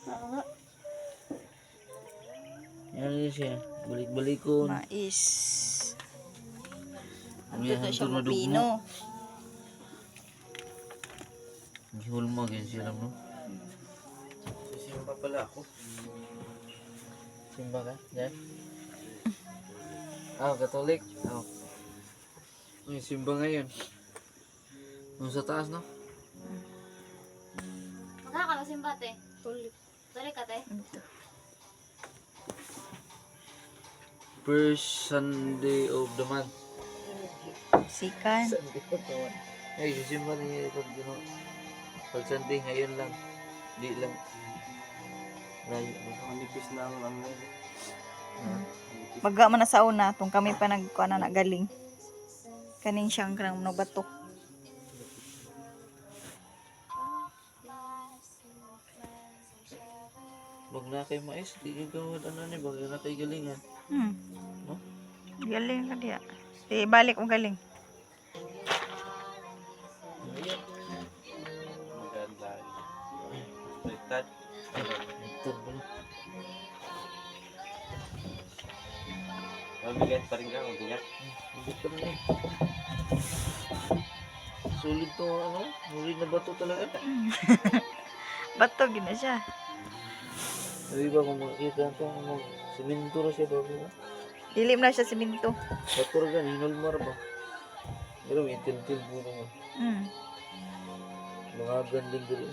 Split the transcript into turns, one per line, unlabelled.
Oo.
Yan yun siya. Balik-balikon.
Mais. Ang
Yan,
tuto siya
hantod madugmo.
mapino.
Gihulma, ganyan siya lang, no? Simba pala ako. Simba ka? Yan? Katolik. May simba ngayon. Nung sa taas, no?
Magkakalo simbate. Tulik. Tulik ka, te.
Ito.
First Sunday of the month.
Sikan.
Sunday of the month. Ay, sisimba niya ito. Pag Sunday, ngayon lang. Di lang. Layo.
Manipis na ang ano.
Baga man na sa una, tong kami pa nagkuha na galing. Kaning siyang kanang batok.
Wag na kay mais, di ka gawad ano ni, wag na kay galingan. No?
Galing ka diya. Balik mo galing.
Maganda. Baliktad.
Ito ba?
Mabigat pa rin ka, mabigat.
Hindi ka rin eh. Sulit to ano, sulit na bato talaga.
Batog na siya.
Hindi ba kung makikita ito, siminto na siya ba?
Dilim na siya siminto.
Bato rin, hinulmar ba? Pero may tintil po naman.
Mm.
Mga ganding dito.